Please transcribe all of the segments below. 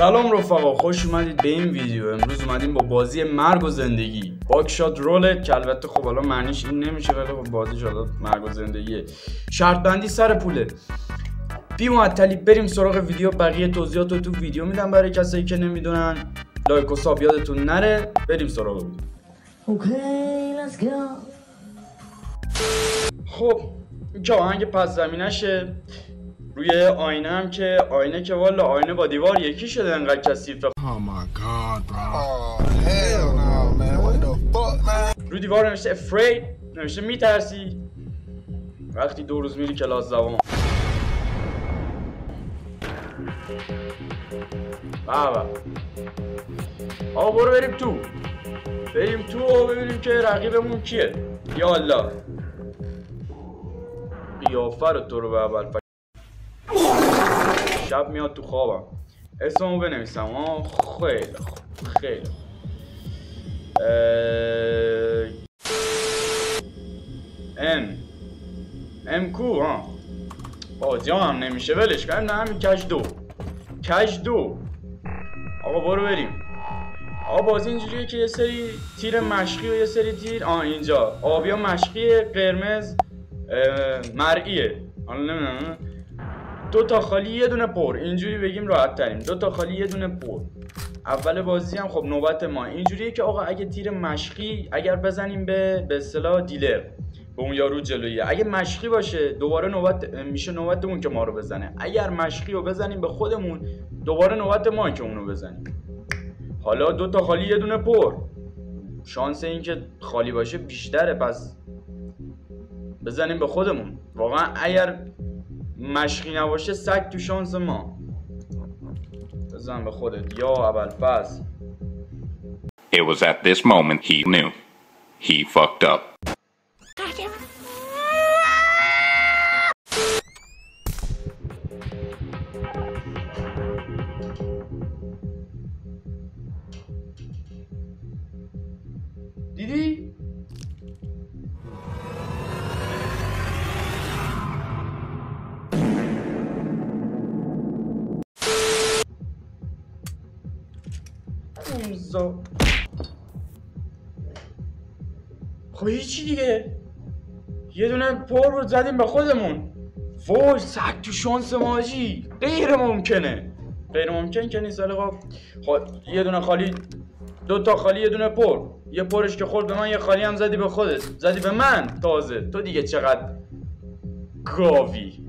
سلام رفقا، خوش اومدید به این ویدیو. امروز اومدیم با بازی مرگ و زندگی، باکشات رول، که البته خب الان معنیش این نمیشه ولی خب بازیش الان مرگ و زندگیه. شرط بندی سر پوله. بی معطلی بریم سراغ ویدیو. بقیه توضیحات رو تو ویدیو میدم برای کسایی که نمیدونن. لایک و ساب یادتون نره. بریم سراغ ویدیو. خب این که آهنگ پس زمینشه. روی آینه هم که آینه که والا آینه با دیوار یکی شده انقدر کثیفه. روی دیوار نوشته afraid، نوشته میترسی وقتی 2 روز میری کلاس زبان. بابا آقا برو بریم تو و ببینیم که رقیبمون کیه. یا الله قیافه رو تو رو به اول شب میاد تو خوابم. اسممو بنویسم. خیلی خوب. ام کو بازی هم نمیشه ولش کنیم. نه همین کج دو. آقا برو بریم. آقا بازی اینجوریه که یه سری تیر مشقی و یه سری تیر اینجا آبیا مشقیه، قرمز مرئیه. حالا نمیدونم 2 تا خالی یه دونه پر، اینجوری بگیم راحت تریم. 2 تا خالی یه دونه پر. اول بازی هم خب نوبت ما اینجوریه که آقا اگه تیر مشقی اگر بزنیم به اصطلاح دیلر، به اون یارو جلویی، اگه مشقی باشه دوباره نوبت اون که ما رو بزنه. اگر مشقی رو بزنیم به خودمون دوباره نوبت ما که اونو بزنیم. حالا 2 تا خالی یه دونه پر، شانس این که خالی باشه بیشتره، پس بزنیم به خودمون. واقعا اگر مشقی نباشه سگ تو شانس ما. بزن به خودت یا ابوالفضل. It was at this moment he knew. He fucked up. دیدی؟ خب هیچی دیگه، یه دونه پر رو زدیم به خودمون. وای سگ تو شانس ماجی. غیر ممکن که نیست. خب یه دونه خالی، 2 تا خالی یه دونه پر. یه پرش که خورد به من، یه خالی هم زدی به خودت، زدی به من تازه. تو دیگه چقدر گاوی.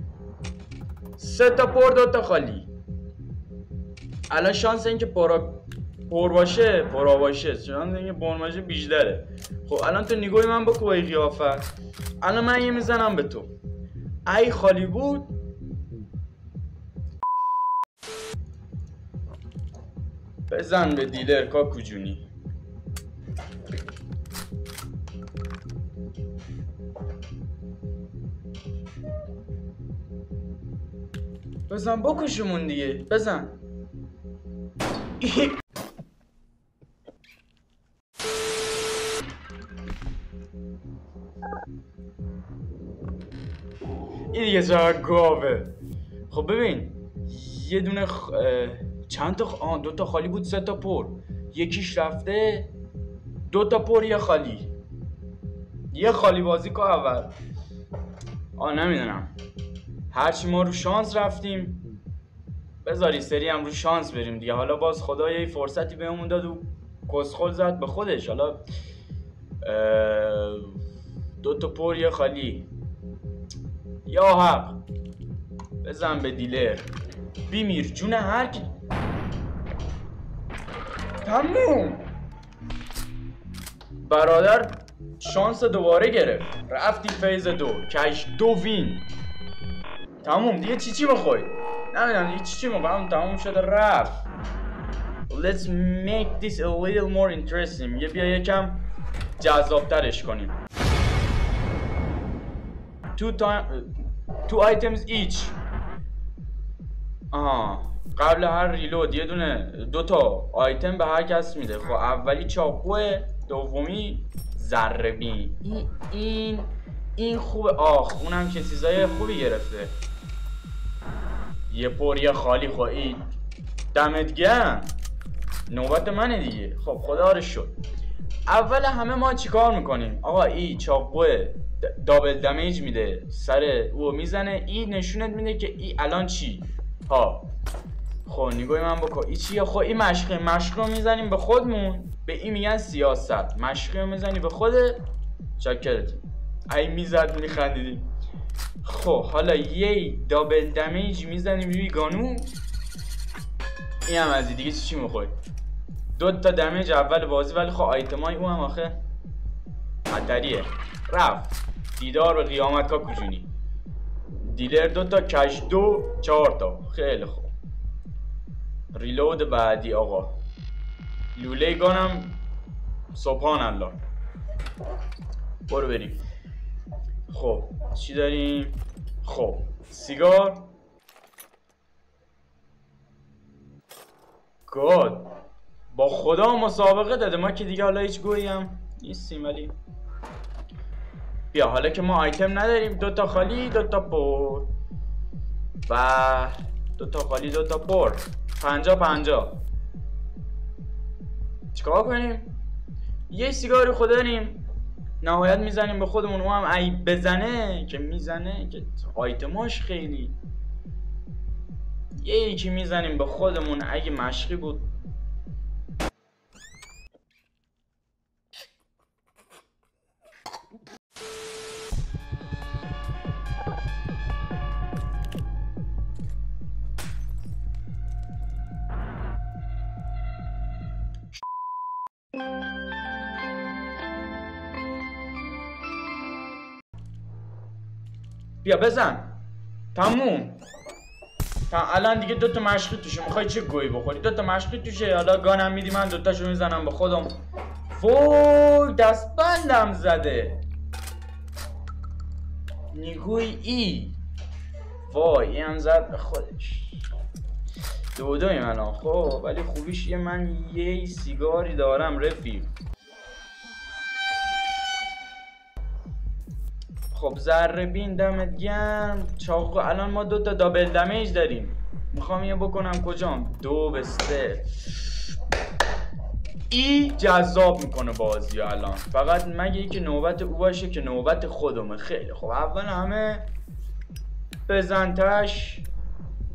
3 تا پر 2 تا خالی. الان شانس این که پر باشه شانس این که پر باشه بیشتره. خب الان تو نگاهی من بکو با این قیافه. الان من یه میزنم به تو. ای خالی بود بزن به دیلر کاکو جونی. بزن بکشمون دیگه، بزن. این دیگه چقدر گاوه. خب ببین یه دونه چند تا 2 تا خالی بود، 3 تا پر. یکیش رفته 2 تا پر یه خالی بازی که اول نمیدونم. هرچی ما رو شانس رفتیم بذاری سری هم رو شانس بریم دیگه. حالا باز خدا یه فرصتی بهمون داد و کسخل زد به خودش. حالا 2 تا پر یه خالی. یا حق بزن به دیلر. بیمیر جون هر کی. تموم. برادر شانس دوباره گرفت. رفتی فیز 2 کش 2 وین. تموم دیگه. چی بخوای؟ نمیدونم دیگه چی میخوام. تموم شده رفت. Let's make this a little more interesting. بیا یکم جذابترش کنیم. 2 items each. قبل هر ریلود یه دونه 2 تا آیتم به هر کس میده. خب اولی چاقوه، دومی ذره بین. این خوبه. اونم که چیزای خوبی گرفته. یه پر یه خالی. خب این دمت گرم. نوبت منه دیگه. خب خدا رو شد. اول همه ما چیکار میکنیم؟ آقا ای چاقوه دابل دمیج میده، سر او میزنه، ای نشونت میده که ای الان چی ها. خب نگاه من بکن ای چیه؟ خب ای مشقه میزنیم به خودمون، به ای میگن سیاست. مشقه میزنی به خودت. چاکرت ای میزد میخندیدیم. خب حالا یه دابل دمیج میزنیم روی گانو. این هم از دیگه چی میخوای؟ 2 تا دمیج اول بازی، ولی خب آیتمای اون هم آخه خطریه. رفت دیدار و قیامت کا کجونی. دیلر 2 تا، کش 2، 4 تا. خیلی خوب. ریلود بعدی آقا. لوله گانم سبحان الله. برو بریم. خب چی داریم؟ خب سیگار. گاد با خدا مسابقه داده، ما که دیگه حالا هیچ گویی هم نیستیم. ولی بیا حالا که ما آیتم نداریم، 2 تا خالی 2 تا پر و 2 تا خالی 2 تا پر، 50-50. چیکار کنیم؟ یه سیگاری خود داریم، نهایت میزنیم به خودمون. اون هم ای بزنه که میزنه که آیتماش خیلی. یکی میزنیم به خودمون اگه مشقی بود. بیا بزن. تموم. الان دیگه 2 تا مشقی توشه. میخوای چه گویی بخوری؟ 2 تا مشقی توشه. حالا گانم میدی، من 2 تاشو میزنم به خودم. وای دستبندم زده. نگوی ای. وای این هم زد به خودش. 2-2 الان. خب ولی خوبیش یه من یه سیگاری دارم رفیق. خب ذره بین دمت گرم. چاقو الان ما 2 تا دابل دمیج داریم. میخوام یه بکنم کجام؟ 2 به 3. ای جذاب میکنه بازی الان. فقط مگه ای که نوبت او باشه که نوبت خودمه. خیلی خب اول همه بزنتش.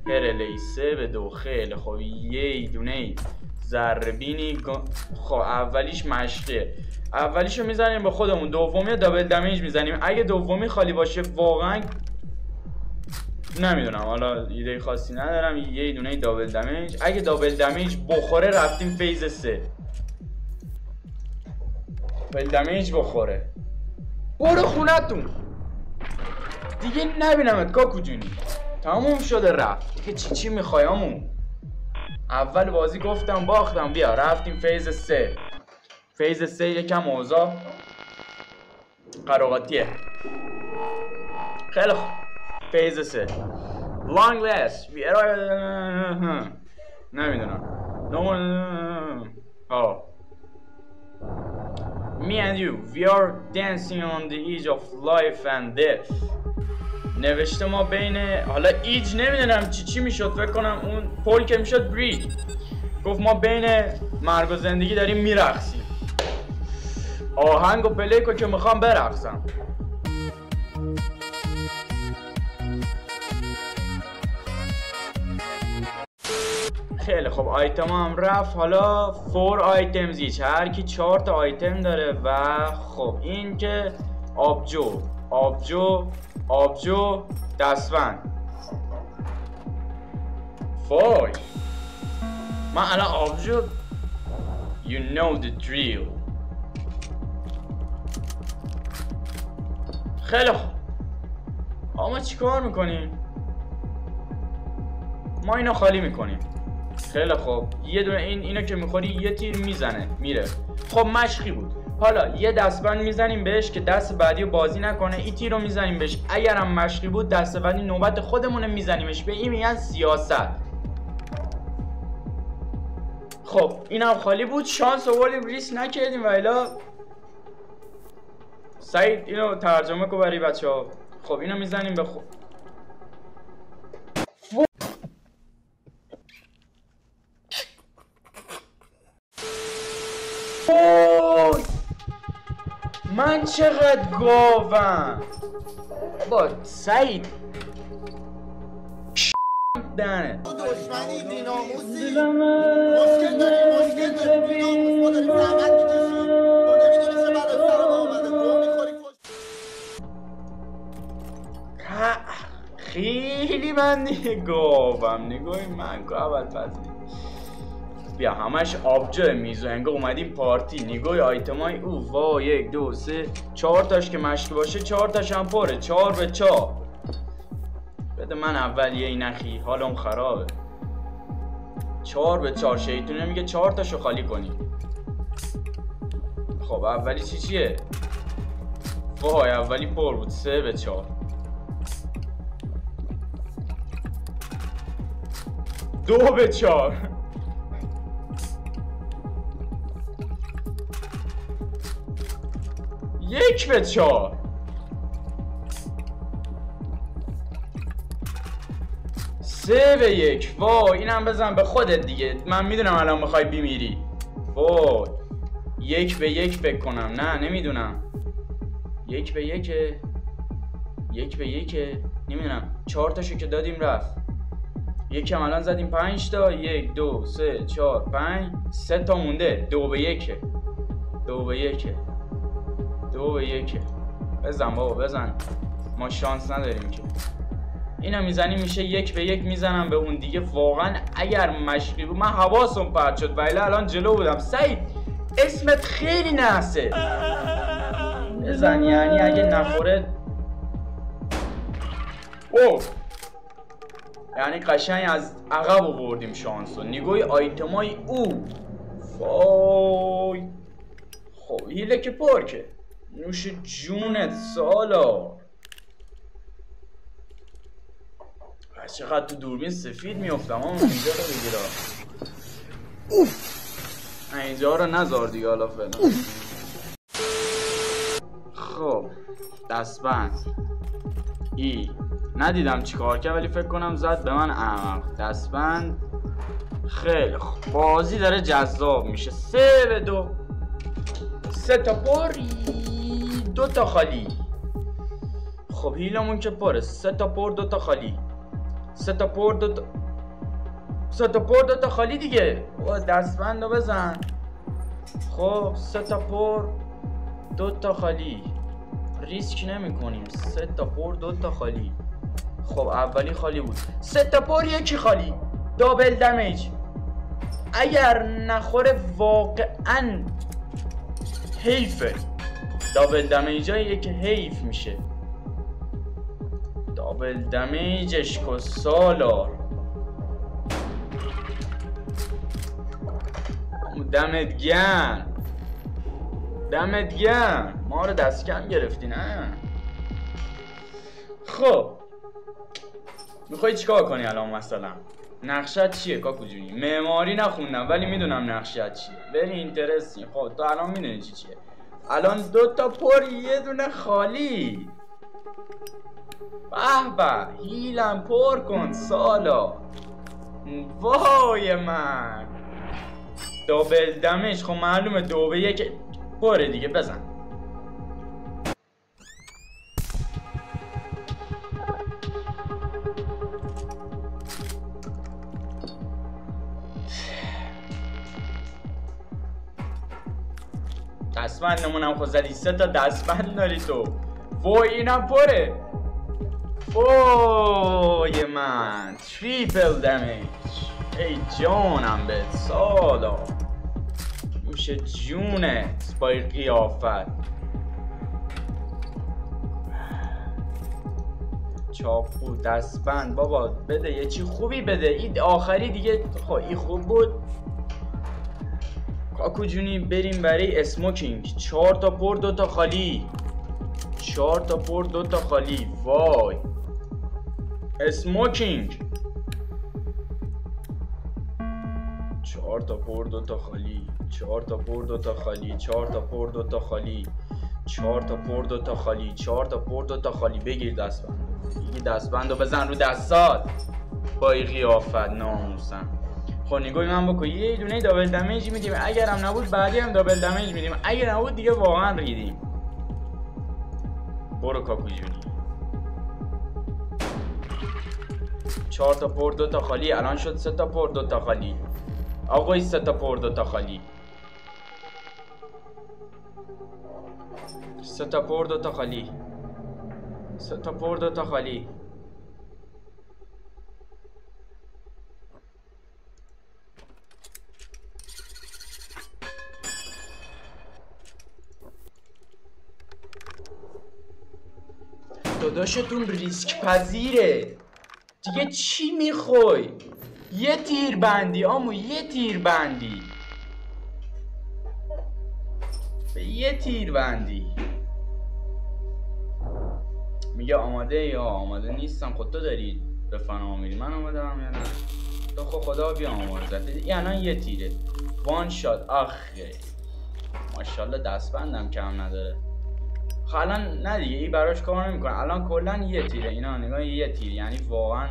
هرلی 3 به 2. خیلی خب یه دونه ذره بینی. خب اولیش مشقه. اولیشو میزنیم به خودمون، دومی دابل دمیج میزنیم. اگه دومی خالی باشه واقعا نمیدونم، حالا ایده خاصی ندارم. یه دونه دابل دمیج. اگه دابل دمیج بخوره رفتیم فیز 3. دابل دمیج بخوره برو خونتون دیگه نبینمت کاکو جونی. تموم شده رفت دیگه. چی میخوایمون؟ اول بازی گفتم باختم. بیا رفتیم فیز 3. فیز 3 یکم اوضاع قراقاتیه. خیلی خوب. فیز 3 long last نمیدونم. Me and you we are dancing on the edge of life and death. نوشته ما بین، حالا ایج نمیدونم چی میشد. فکر کنم اون پول که میشد برید. گفت ما بین مرگ و زندگی داریم میرقصیم. آهنگ و پلیکو که میخوام برقصم. خیلی خب آیتم هم رفت. حالا 4 آیتمز ایچ. هر کی 4 تا آیتم داره. و خب این که آبجو دستبند. فای من الان آبجو You know the drill. خیلی خوب. ما چی کار میکنیم؟ ما اینو خالی میکنیم. خیلی خوب. یه دونه اینو که میخوری یه تیر میزنه میره. خب مشقی بود. حالا یه دستبند میزنیم بهش که دست بعدی رو بازی نکنه. این تیر رو میزنیم بهش. اگرم مشقی بود دست بعدی نوبت خودمونه میزنیمش. به این میگن سیاست. خب اینم خالی بود. شانس آوردیم ریس نکردیم. و الا سعید اینو ترجمه کن برای بچه‌ها. خب اینو میزنیم به من چقدر گاوم با سعید دهنه دشمنی بیناموسی مشکل داری بیناموس ما داری زحمت میکشی تو نمیدونی چه بلا سر ما آمده تو میخوری خیلی من دیگه گاوم نگاهی من که اول پذیر بیا همش آبجو میزو انگاه اومدیم پارتی نگاهی آیتمای او وا 1 2 3 4 تاش که مشکی باشه 4 تاش هم پره 4 به 4 بده من اول یه نخی حالم خرابه 4 به 4 شیطونه میگه 4 تاشو خالی کنی خب اولی چیه وای اولی پر بود 3 به 4 2 به 4 1 به 4 3 به 1 وای اینم بزن به خودت دیگه من میدونم الان میخوای بیمیری وای 1 به 1 فکر کنم نه نمیدونم 1 به 1 1 به 1 نمیدونم 4 تاشو که دادیم رفت یکم الان زدیم 5 تا 1 2 3 4 5 3 تا مونده 2 به 1 2 به 1 2 به 1 بزن بابا بزن ما شانس نداریم که اینا میزنیم میشه 1 به 1 میزنم به اون دیگه واقعا اگر مشقی بود من حواسم پرت شد ولی الان جلو بودم سعید اسمت خیلی نحسه بزن یعنی اگه نخوره اوه یعنی قشنگ از عقب آوردیم شانسو نگوی آیتمای او وای خب هیله که پر که نوش جونت سالا چقدر تو دوربین سفید میافتم اما اینجا رو بگیرم اینجا رو نذار دیگه حالا فعلا خب دستبند ای ندیدم چیکار کرد ولی فکر کنم زد به من احمق دستبند خیلی خوب بازی داره جذاب میشه 3 به 2 3 تا پر 2 تا خالی خب هیلمون که پره 3 تا پر 2 تا خالی 3 تا پر 2 تا 3 تا پر 2 تا خالی دیگه دستبند رو بزن خب 3 تا پر 2 تا خالی ریسک نمی کنیم 3 تا پر 2 تا خالی خب اولی خالی بود 3 تا پر یکی خالی دابل دمیج اگر نخوره واقعا حیفه دابل دمیج هاییه که حیف میشه دابل دمیجش کو سالار دمت گرم دمت گرم ما رو دست کم گرفتی نه خب میخوای چیکار کنی الان مثلا نقشت چیه کاکو جونی معماری نخوندم ولی میدونم نقشت چیه بری اینترستی خب تو الان میدونی چیه الان 2 تا پر 1 دونه خالی به به هیلم پر کن سالا وای من دابل دمیج خب معلومه 2 به 1 پره دیگه بزن دستبندمونم خود زدی 3 تا دستبند داری تو وای اینم پره وای من تریپل دمیج ای جانم به سالا نوش جونت با این قیافت چاقو دستبند بابا بده یه چی خوبی بده این آخری دیگه خب این خوب بود کاکو جونی بریم برای اسموکینگ 4 تا پر 2 تا خالی 4 تا پر 2 تا خالی وای اسموکینگ 4 تا پر 2 تا خالی 4 تا پر 2 تا خالی 4 تا پر 2 تا خالی 4 تا پر 2 تا خالی 4 تا پر 2 تا خالی بگیر دستبند بگیر دستبند رو بزن رو دستات با این قیافت ناموسم خب نگاهی من بکن یه دونه دابل دمیج میدیم اگرم نبود بعدی هم دابل دمیج میدیم اگر نبود دیگه واقعا ریدیم برو کاکو جونی. 4 تا پر 2 تا خالی. الان شد 3 تا پر 2 تا خالی. آقای 3 تا پر 2 تا خالی. 3 تا پر 2 تا خالی. 3 تا پر 2 تا خالی. داداشتون ریسک پذیره دیگه. چی میخوای؟ یه تیر بندی آمو، یه تیر بندی، یه تیر بندی. میگه آماده یا آماده نیستم. خود تو داری به فنا میری، من آماده هم یا نه؟ تو خدا بیا آماده. این الان یه تیره، وان شات. آخه ماشاءالله دستبندم کم نداره. الان نه دیگه، این براش کار نمیکنه. الان کلا یه تیره. اینا نگاه، یه تیر. یعنی واقعا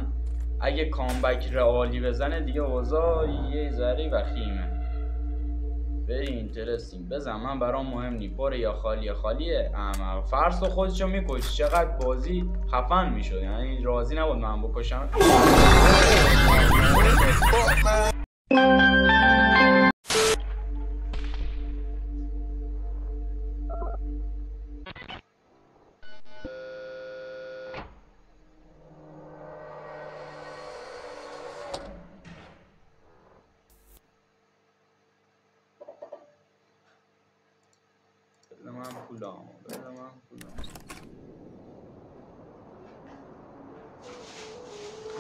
اگه کامبک رئالی بزنه دیگه اوضاع یه ذره وخیمه. بری اینترستینگ بزن، من برام مهم نی پر یا خالیه. خالیه اما فرض تو خودشو میکش. چقدر بازی خفن میشد، یعنی راضی نبود من بکشم.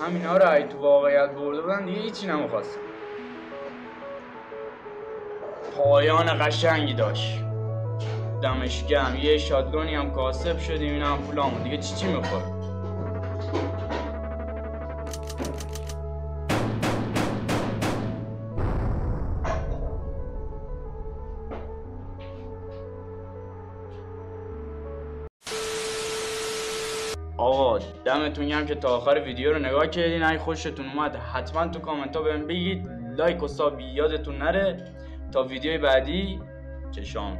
همینا رو ای تو واقعیت برده بودن دیگه هیچی نمیخواستم. پایان قشنگی داشت، دمش گرم. یه شاتگانی هم کاسب شدیم. این هم پولامون دیگه چی میخواد. آقا دمتون گرم که تا آخر ویدیو رو نگاه کردین. اگه خوشتون اومد حتما تو کامنت ها بهم بگید. لایک و ساب یادتون نره. تا ویدیوی بعدی چشام.